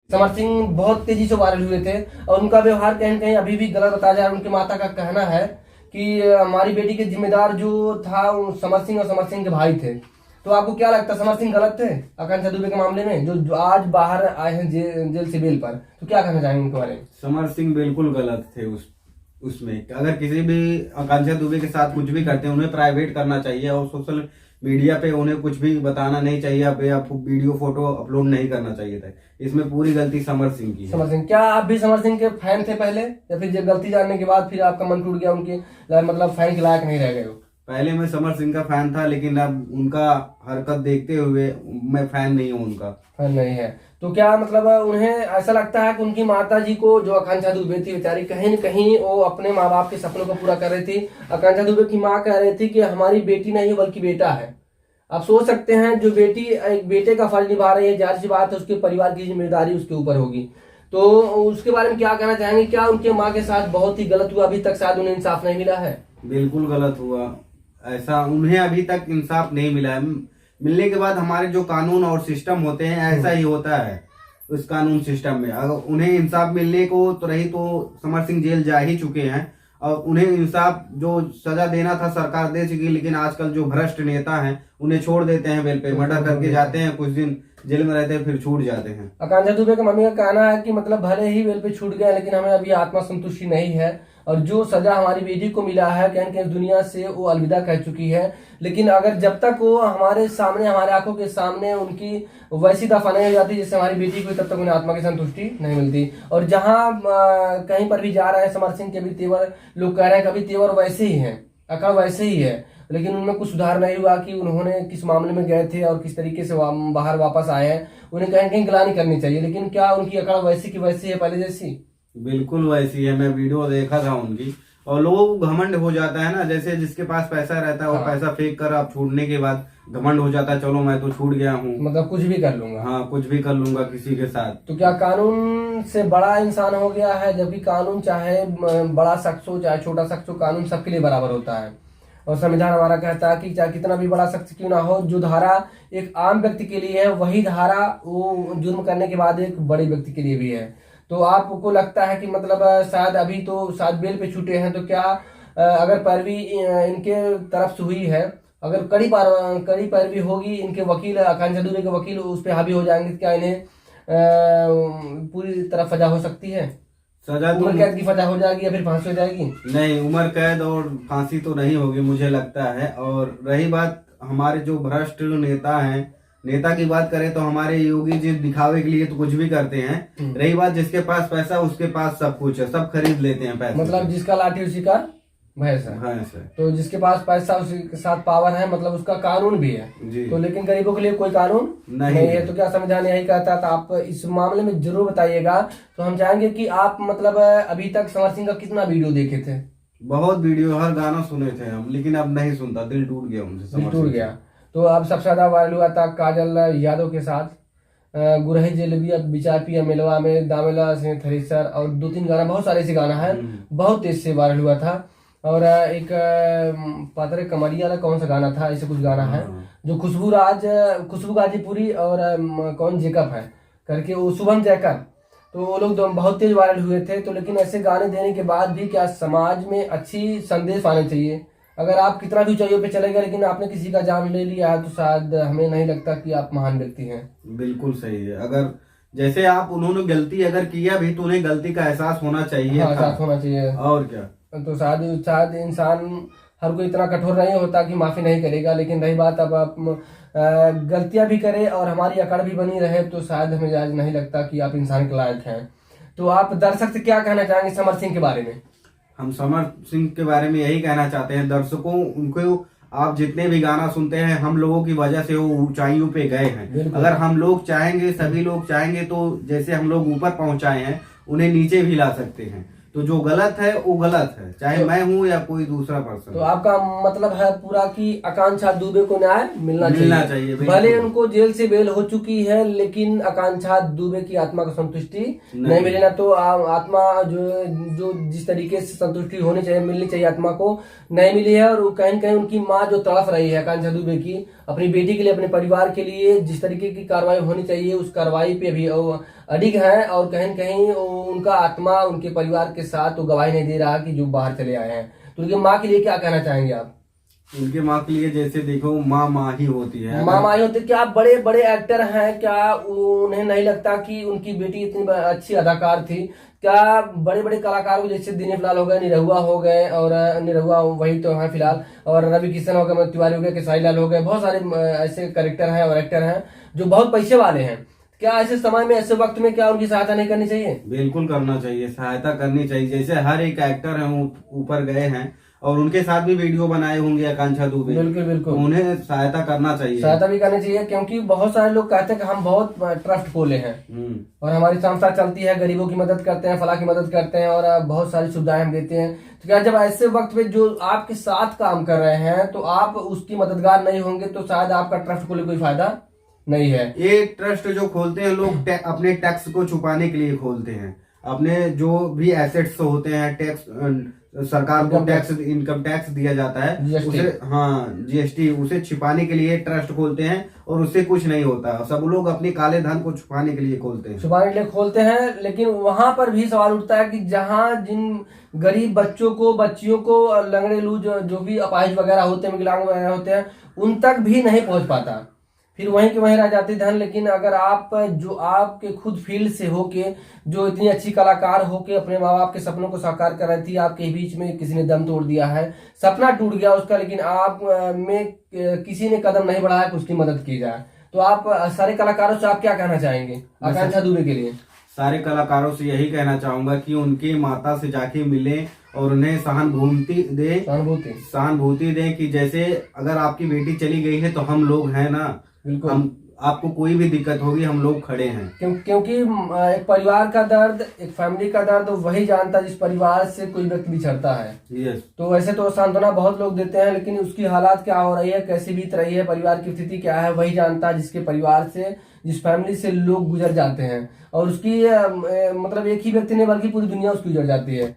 समर सिंह बहुत तेजी से वायरल हुए थे और उनका व्यवहार कहीं न कहीं अभी भी गलत बताया जा रहा है। उनके माता का कहना है कि हमारी बेटी के जिम्मेदार जो था वो समर सिंह और समर सिंह के भाई थे। तो आपको क्या लगता है, समर सिंह गलत थे आकांक्षा दुबे के मामले में, जो आज बाहर आए हैं जेल से बेल पर? तो क्या कहना चाहेंगे उनके बारे में? समर सिंह बिल्कुल गलत थे उसमें। अगर किसी भी आकांक्षा दुबे के साथ कुछ भी करते हैं उन्हें प्राइवेट करना चाहिए और सोशल मीडिया पे उन्हें कुछ भी बताना नहीं चाहिए, आपको वीडियो फोटो अपलोड नहीं करना चाहिए था। इसमें पूरी गलती समर सिंह की है। समर सिंह, क्या आप भी समर सिंह के फैन थे पहले, या फिर जब गलती जानने के बाद फिर आपका मन टूट गया, उनके मतलब फैन के लायक नहीं रह गए हो? पहले मैं समर सिंह का फैन था, लेकिन अब उनका हरकत देखते हुए मैं फैन नहीं हूँ उनका। फैन नहीं है तो क्या मतलब उन्हें ऐसा लगता है कि उनकी माता जी को, जो आकांक्षा दुबे थी बेचारी, कहीं न कहीं वो अपने माँ बाप के सपनों को पूरा कर रही थी। आकांक्षा दुबे की माँ कह रही थी कि हमारी बेटी नहीं बल्कि बेटा है। आप सोच सकते हैं, जो बेटी एक बेटे का फर्ज निभा रही है, जाहिर सी बात है उसके परिवार की जिम्मेदारी उसके ऊपर होगी। तो उसके बारे में क्या कहना चाहेंगे? क्या उनके माँ के साथ बहुत ही गलत हुआ? अभी तक शायद उन्हें इंसाफ नहीं मिला है। बिल्कुल गलत हुआ, ऐसा उन्हें अभी तक इंसाफ नहीं मिला है। मिलने के बाद हमारे जो कानून और सिस्टम होते हैं ऐसा ही होता है। उस कानून सिस्टम में अगर उन्हें इंसाफ मिलने को तो रही तो समर सिंह जेल जा ही चुके हैं और उन्हें इंसाफ जो सजा देना था सरकार दे चुकी। लेकिन आजकल जो भ्रष्ट नेता हैं उन्हें छोड़ देते हैं बेल पे, मर्डर करके जाते हैं, कुछ दिन जेल में रहते हैं फिर छूट जाते हैं। आकांक्षा दुबे के मम्मी का कहना है कि मतलब भले ही बेल पे छूट गए लेकिन हमें अभी आत्मा संतुष्टि नहीं है और जो सजा हमारी बेटी को मिला है कहीं कहीं दुनिया से वो अलविदा कह चुकी है। लेकिन अगर जब तक वो हमारे सामने, हमारे आंखों के सामने उनकी वैसी दफा नहीं हो जाती जिससे हमारी बेटी को, तब तक उन्हें आत्मा की संतुष्टि नहीं मिलती। और जहां कहीं पर भी जा रहे हैं समर सिंह के भी तेवर, लोग कह रहे हैं कभी तेवर वैसे ही है, अकड़ वैसे ही है, लेकिन उनमें कुछ सुधार नहीं हुआ कि उन्होंने किस मामले में गए थे और किस तरीके से बाहर वापस आए हैं। उन्हें कहीं कहीं गिलानी करनी चाहिए, लेकिन क्या उनकी अकड़ वैसी की वैसी है पहले जैसी? बिल्कुल वैसी है। मैं वीडियो देखा था उनकी और लोगों को घमंड हो जाता है ना, जैसे जिसके पास पैसा रहता है वो पैसा फेंक कर आप छूटने के बाद घमंड हो जाता है, चलो मैं तो छूट गया हूँ, मतलब कुछ भी कर लूंगा। हाँ कुछ भी कर लूंगा किसी के साथ। तो क्या कानून से बड़ा इंसान हो गया है? जबकि कानून चाहे बड़ा शख्स हो चाहे छोटा शख्स हो, कानून सबके लिए बराबर होता है। और संविधान हमारा कहता है कि चाहे कितना भी बड़ा शख्स क्यों ना हो, जो धारा एक आम व्यक्ति के लिए है वही धारा वो जुर्म करने के बाद एक बड़े व्यक्ति के लिए भी है। तो आपको लगता है कि मतलब शायद अभी तो शायद बेल पे छूटे हैं, तो क्या अगर पैरवी इनके तरफ से हुई है, अगर कड़ी पैरवी होगी, इनके वकील आकांक्षा दुबे के वकील उस पर हावी हो जाएंगे, क्या इन्हें पूरी तरह सजा हो सकती है? सजा तो उम्र कैद की सजा हो जाएगी या फिर फांसी हो जाएगी? नहीं, उम्र कैद और फांसी तो नहीं होगी मुझे लगता है। और रही बात हमारे जो भ्रष्ट नेता हैं, नेता की बात करें तो हमारे योगी जी दिखावे के लिए तो कुछ भी करते हैं। रही बात जिसके पास पैसा उसके पास सब कुछ है, सब खरीद लेते हैं पैसे। मतलब जिसका लाठी उसी का भैंस है। भैंस है। तो जिसके पास पैसा उसी के साथ पावर है, मतलब उसका कानून भी है जी। तो लेकिन गरीबों के लिए कोई कानून नहीं है। तो क्या संविधान यही कहता था? आप इस मामले में जरूर बताइएगा। तो हम चाहेंगे कि आप मतलब अभी तक समर सिंह का कितना वीडियो देखे थे? बहुत वीडियो, हर गाना सुने थे हम, लेकिन अब नहीं सुनता, दिल टूट गया उनसे। दिल टूट गया। तो अब सबसे ज्यादा वायरल हुआ था काजल यादव के साथ गुरही जलेबी बिचार पिया मिलवा में दामेला से थ्रेसर और 2-3 गाना, बहुत सारे ऐसे गाना है, बहुत तेज से वायरल हुआ था। और एक पातरे कमरिया वाला कौन सा गाना था, ऐसे कुछ गाना है जो खुशबू गाजीपुरी और कौन जेकब है करके, वो शुभम जयकर, तो वो लोग बहुत तेज वायरल हुए थे। तो लेकिन ऐसे गाने देने के बाद भी क्या समाज में अच्छी संदेश आने चाहिए? अगर आप कितना भी ऊंचाइयों पे चले गए लेकिन आपने किसी का जान ले लिया है तो शायद हमें नहीं लगता कि आप महान व्यक्ति हैं। बिल्कुल सही है। अगर जैसे आप उन्होंने गलती अगर किया भी तो उन्हें गलती का एहसास होना चाहिए। हाँ, एहसास होना चाहिए। और क्या। तो शायद इंसान हर कोई इतना कठोर नहीं होता कि माफी नहीं करेगा। लेकिन रही बात, अब आप गलतियां भी करें और हमारी अकड़ भी बनी रहे तो शायद हमें आज नहीं लगता कि आप इंसान के लायक हैं। तो आप दर्शक से क्या कहना चाहेंगे समर सिंह के बारे में? हम समर सिंह के बारे में यही कहना चाहते हैं दर्शकों, उनको आप जितने भी गाना सुनते हैं हम लोगों की वजह से वो ऊंचाइयों पे गए हैं। अगर हम लोग चाहेंगे, सभी लोग चाहेंगे तो जैसे हम लोग ऊपर पहुंचाए हैं उन्हें नीचे भी ला सकते हैं। तो जो गलत है वो गलत है, चाहे मैं हूँ या कोई दूसरा पर्सन। तो आपका मतलब है पूरा कि आकांक्षा दुबे को न्याय मिलना चाहिए। भले उनको जेल से बेल हो चुकी है लेकिन आकांक्षा दुबे की आत्मा को संतुष्टि नहीं मिले ना, तो आत्मा जो जिस तरीके से संतुष्टि होनी चाहिए, मिलनी चाहिए, आत्मा को नहीं मिली है। और कहीं कहीं उनकी माँ जो तड़प रही है आकांक्षा दुबे की, अपनी बेटी के लिए, अपने परिवार के लिए जिस तरीके की कार्रवाई होनी चाहिए उस कार्रवाई पे भी अडिग हैं और कहीं न कहीं उनका आत्मा उनके परिवार के साथ तो गवाही नहीं दे रहा कि जो बाहर चले आए हैं। तो उनकी माँ के लिए क्या कहना चाहेंगे आप? उनके माँ के लिए जैसे देखो माँ माँ ही होती है। माँ माँ ही होती है। क्या आप बड़े बड़े एक्टर हैं, क्या उन्हें नहीं लगता कि उनकी बेटी इतनी अच्छी अदाकार थी? क्या बड़े बड़े कलाकारों जैसे दिनेश लाल हो गए, निरहुआ हो गए, और निरहुआ वही तो है फिलहाल, और रवि किशन हो गए, मनोज तिवारी हो गए, खेसारी लाल हो गए, बहुत सारे ऐसे कैरेक्टर हैं और एक्टर हैं जो बहुत पैसे वाले हैं। क्या ऐसे समय में, ऐसे वक्त में क्या उनकी सहायता नहीं करनी चाहिए? बिल्कुल करना चाहिए, सहायता करनी चाहिए। जैसे हर एक एक्टर है ऊपर गए हैं और उनके साथ भी वीडियो बनाए होंगे आकांक्षा दुबे, बिल्कुल बिल्कुल, तो उन्हें सहायता करना चाहिए। सहायता भी करनी चाहिए, क्योंकि बहुत सारे लोग कहते हैं कि हम बहुत ट्रस्ट खोले हैं और हमारी संस्था चलती है, गरीबों की मदद करते हैं, फलां की मदद करते हैं और बहुत सारी सुविधाएं हम देते हैं। तो क्या जब ऐसे वक्त पे जो आपके साथ काम कर रहे हैं तो आप उसकी मददगार नहीं होंगे तो शायद आपका ट्रस्ट खोले कोई फायदा नहीं है। ये ट्रस्ट जो खोलते हैं लोग अपने टैक्स को छुपाने के लिए खोलते हैं। अपने जो भी एसेट्स होते हैं, टैक्स, सरकार को टैक्स, इनकम टैक्स दिया जाता है उसे, हाँ जीएसटी, उसे छिपाने के लिए ट्रस्ट खोलते हैं और उससे कुछ नहीं होता। सब लोग अपने काले धन को छुपाने के लिए खोलते हैं, छुपाने के लिए खोलते हैं। लेकिन वहां पर भी सवाल उठता है कि जहां जिन गरीब बच्चों को, बच्चियों को, लंगड़े लूज जो भी अपाहिज वगैरह होते हैं, विकलांग वगैरह होते हैं, उन तक भी नहीं पहुंच पाता, फिर वहीं के वहीं रह जाते धन। लेकिन अगर आप जो आपके खुद फील्ड से होके, जो इतनी अच्छी कलाकार होके अपने माँ बाप के सपनों को साकार कर रही थी, आपके बीच में किसी ने दम तोड़ दिया है, सपना टूट गया उसका, लेकिन आप में किसी ने कदम नहीं बढ़ाया कि उसकी मदद की जाए, तो आप सारे कलाकारों से आप क्या कहना चाहेंगे आकांक्षा दुबे के लिए? सारे कलाकारों से यही कहना चाहूंगा कि उनके माता से जाके मिले और उन्हें सहानुभूति दे कि जैसे अगर आपकी बेटी चली गई है तो हम लोग हैं ना, बिल्कुल, हम, आपको कोई भी दिक्कत होगी हम लोग खड़े हैं। क्योंकि एक परिवार का दर्द, एक फैमिली का दर्द वही जानता जिस परिवार से कोई व्यक्ति बिछड़ता है। यस। तो वैसे तो सांत्वना बहुत लोग देते हैं, लेकिन उसकी हालात क्या हो रही है, कैसी बीत रही है, परिवार की स्थिति क्या है, वही जानता जिसके परिवार से, जिस फैमिली से लोग गुजर जाते हैं। और उसकी मतलब एक ही व्यक्ति नहीं बल्कि पूरी दुनिया उसकी गुजर जाती है।